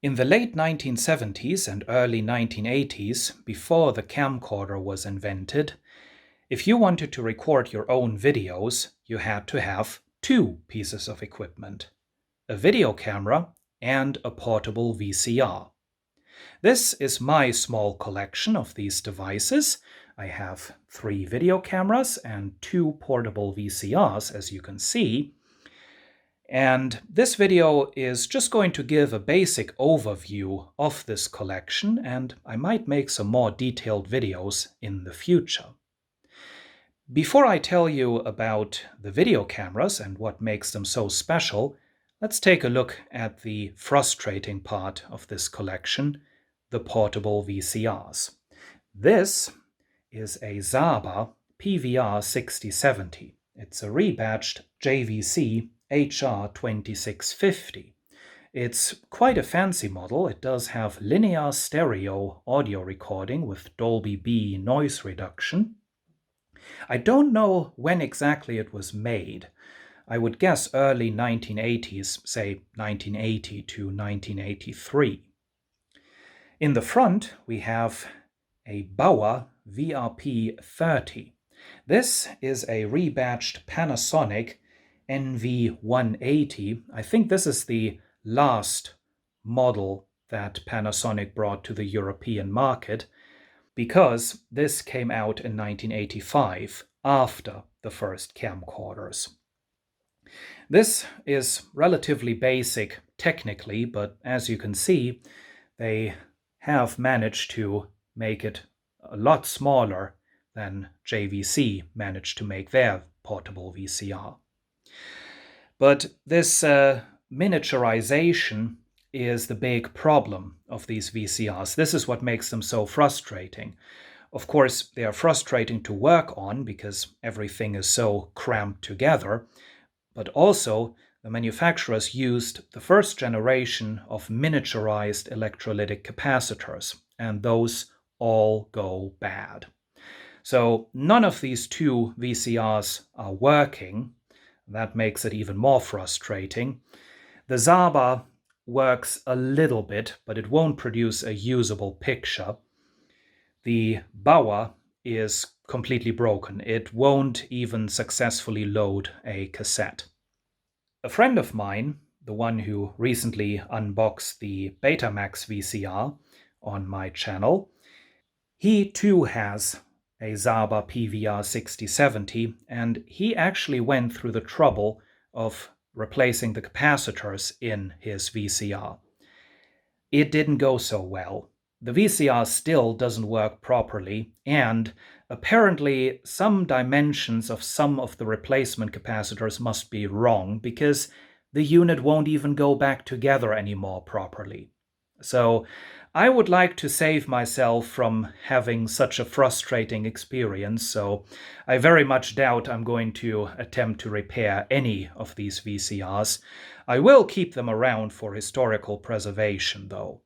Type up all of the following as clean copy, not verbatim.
In the late 1970s and early 1980s, before the camcorder was invented, if you wanted to record your own videos, you had to have two pieces of equipment: a video camera and a portable VCR. This is my small collection of these devices. I have 3 video cameras and 2 portable VCRs, as you can see. And this video is just going to give a basic overview of this collection, and I might make some more detailed videos in the future. Before I tell you about the video cameras and what makes them so special, let's take a look at the frustrating part of this collection, the portable VCRs. This is a Zaba PVR 6070. It's a rebadged JVC HR 2650. It's quite a fancy model. It does have linear stereo audio recording with Dolby B noise reduction. I don't know when exactly it was made. I would guess early 1980s, say 1980 to 1983. In the front, we have a Bauer VRP 30. This is a rebadged Panasonic NV180. I think this is the last model that Panasonic brought to the European market, because this came out in 1985, after the first camcorders. This is relatively basic technically, but as you can see, they have managed to make it a lot smaller than JVC managed to make their portable VCR. But this miniaturization is the big problem of these VCRs. This is what makes them so frustrating. Of course, they are frustrating to work on because everything is so cramped together, but also the manufacturers used the first generation of miniaturized electrolytic capacitors, and those all go bad. So none of these 2 VCRs are working. That makes it even more frustrating. The Zaba works a little bit, but it won't produce a usable picture. The Bauer is completely broken. It won't even successfully load a cassette. A friend of mine, the one who recently unboxed the Betamax VCR on my channel, he too has a Zaba PVR 6070, and he actually went through the trouble of replacing the capacitors in his VCR. It didn't go so well. The VCR still doesn't work properly, and apparently some dimensions of some of the replacement capacitors must be wrong, because the unit won't even go back together anymore properly. So I would like to save myself from having such a frustrating experience, so I very much doubt I'm going to attempt to repair any of these VCRs. I will keep them around for historical preservation, though.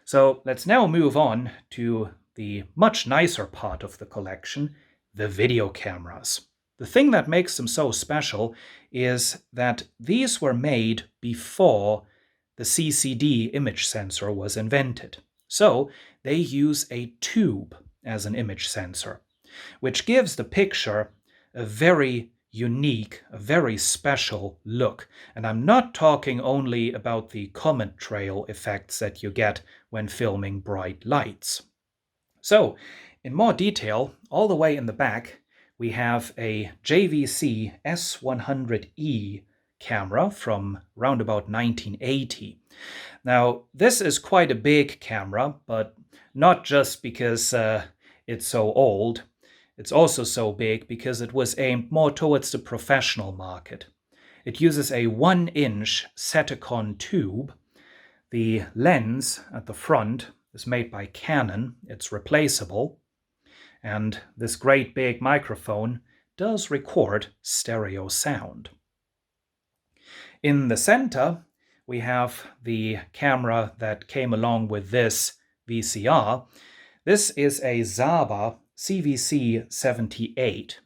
So let's now move on to the much nicer part of the collection, the video cameras. The thing that makes them so special is that these were made before the CCD image sensor was invented. So they use a tube as an image sensor, which gives the picture a very unique, a very special look. And I'm not talking only about the comet trail effects that you get when filming bright lights. So, in more detail, all the way in the back, we have a JVC S100E camera from round about 1980. Now, this is quite a big camera, but not just because it's so old. It's also so big because it was aimed more towards the professional market. It uses a 1-inch Ceticon tube. The lens at the front is made by Canon. It's replaceable. And this great big microphone does record stereo sound. In the center, we have the camera that came along with this VCR. This is a Zaba CVC 78.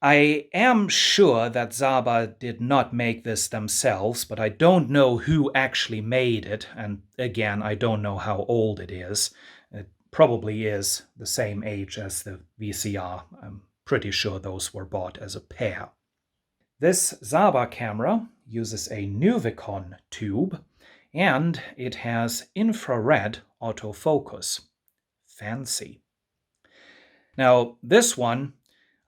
I am sure that Zaba did not make this themselves, but I don't know who actually made it, and again, I don't know how old it is. It probably is the same age as the VCR. I'm pretty sure those were bought as a pair. This Zaba camera uses a Nuvicon tube, and it has infrared autofocus. Fancy. Now, this one,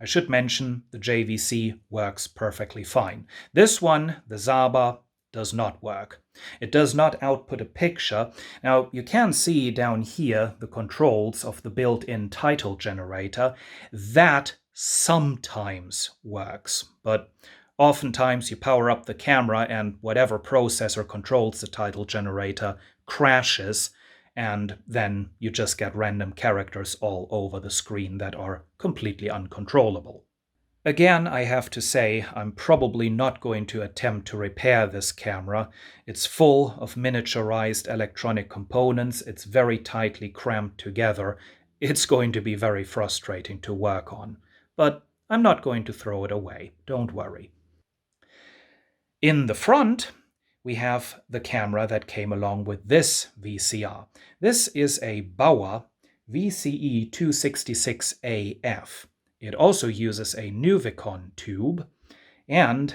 I should mention the JVC works perfectly fine. This one, the Zaba, does not work. It does not output a picture. Now, you can see down here the controls of the built-in title generator. That sometimes works, but oftentimes you power up the camera and whatever processor controls the title generator crashes, and then you just get random characters all over the screen that are completely uncontrollable. Again, I have to say, I'm probably not going to attempt to repair this camera. It's full of miniaturized electronic components. It's very tightly cramped together. It's going to be very frustrating to work on. But I'm not going to throw it away. Don't worry. In the front, we have the camera that came along with this VCR. This is a Bauer VCE 266AF. It also uses a Nuvicon tube, and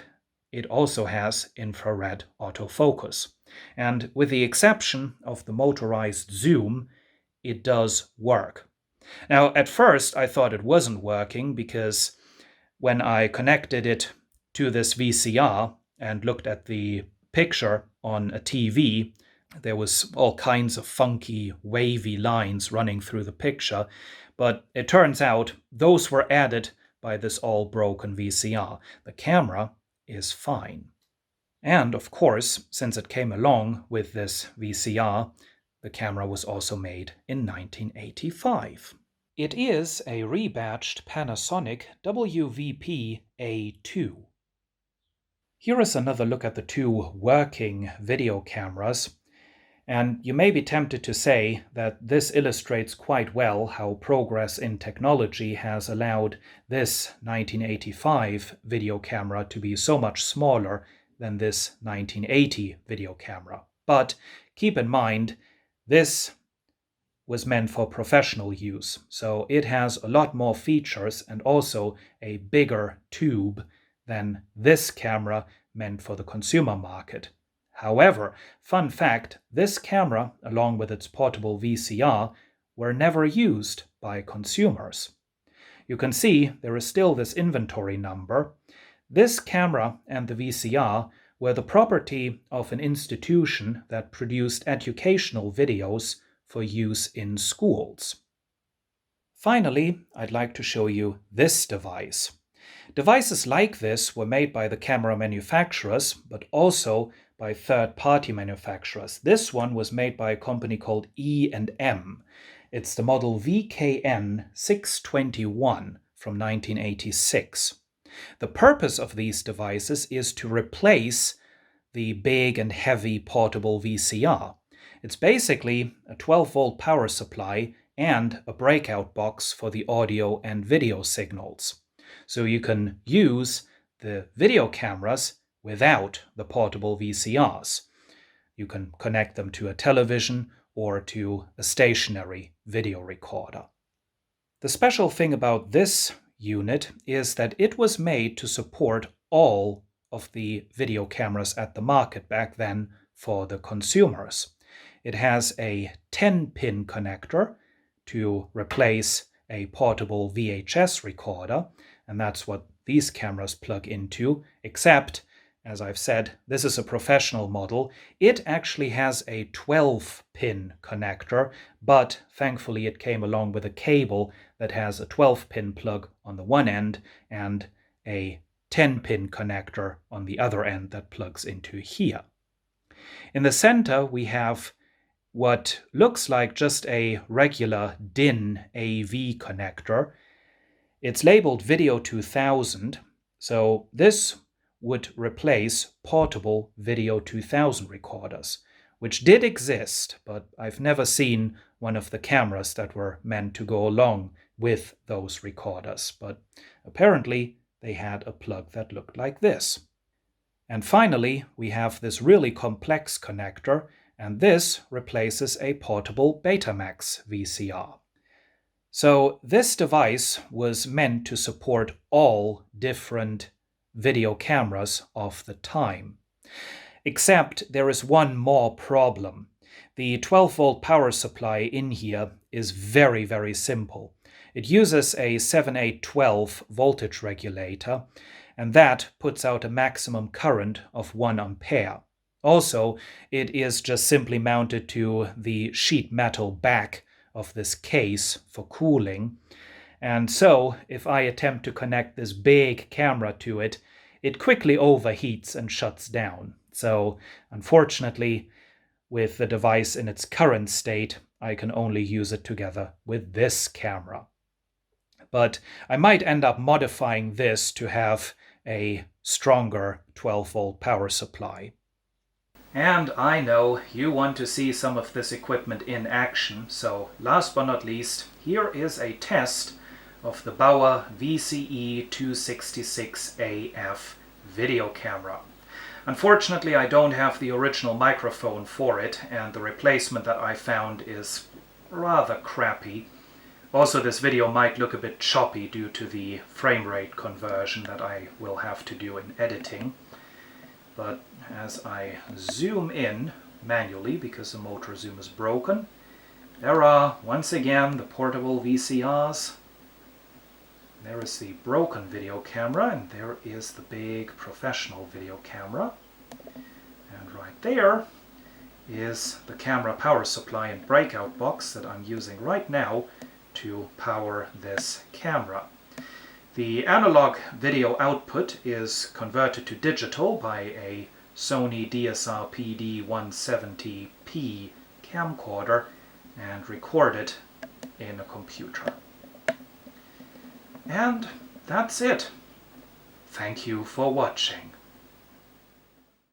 it also has infrared autofocus. And with the exception of the motorized zoom, it does work. Now, at first, I thought it wasn't working because when I connected it to this VCR and looked at the picture on a TV, there was all kinds of funky, wavy lines running through the picture, but it turns out those were added by this all-broken VCR. The camera is fine. And of course, since it came along with this VCR, the camera was also made in 1985. It is a rebadged Panasonic WVP-A2. Here is another look at the two working video cameras, and you may be tempted to say that this illustrates quite well how progress in technology has allowed this 1985 video camera to be so much smaller than this 1980 video camera. But keep in mind, this was meant for professional use, so it has a lot more features and also a bigger tube than this camera meant for the consumer market. However, fun fact, this camera, along with its portable VCR, were never used by consumers. You can see there is still this inventory number. This camera and the VCR were the property of an institution that produced educational videos for use in schools. Finally, I'd like to show you this device. Devices like this were made by the camera manufacturers, but also by third-party manufacturers. This one was made by a company called E&M. It's the model VKN 621 from 1986. The purpose of these devices is to replace the big and heavy portable VCR. It's basically a 12-volt power supply and a breakout box for the audio and video signals. So you can use the video cameras without the portable VCRs. You can connect them to a television or to a stationary video recorder. The special thing about this unit is that it was made to support all of the video cameras at the market back then for the consumers. It has a 10-pin connector to replace a portable VHS recorder, and that's what these cameras plug into, except, as I've said, this is a professional model. It actually has a 12-pin connector, but thankfully it came along with a cable that has a 12-pin plug on the one end and a 10-pin connector on the other end that plugs into here. In the center, we have what looks like just a regular DIN AV connector. It's labeled Video 2000, so this would replace portable Video 2000 recorders, which did exist, but I've never seen one of the cameras that were meant to go along with those recorders. But apparently they had a plug that looked like this. And finally, we have this really complex connector, and this replaces a portable Betamax VCR. So this device was meant to support all different video cameras of the time. Except there is one more problem. The 12-volt power supply in here is very, very simple. It uses a 7812 voltage regulator, and that puts out a maximum current of 1 ampere. Also, it is just simply mounted to the sheet metal back of this case for cooling. And so, if I attempt to connect this big camera to it, it quickly overheats and shuts down. So, unfortunately, with the device in its current state, I can only use it together with this camera. But I might end up modifying this to have a stronger 12-volt power supply. And I know you want to see some of this equipment in action, so last but not least, here is a test of the Bauer VCE 266AF video camera. Unfortunately, I don't have the original microphone for it, and the replacement that I found is rather crappy. Also, this video might look a bit choppy due to the frame rate conversion that I will have to do in editing. But as I zoom in manually, because the motor zoom is broken, there are once again the portable VCRs. There is the broken video camera, and there is the big professional video camera. And right there is the camera power supply and breakout box that I'm using right now to power this camera. The analog video output is converted to digital by a Sony DSR PD170p camcorder and recorded in a computer. And that's it. Thank you for watching.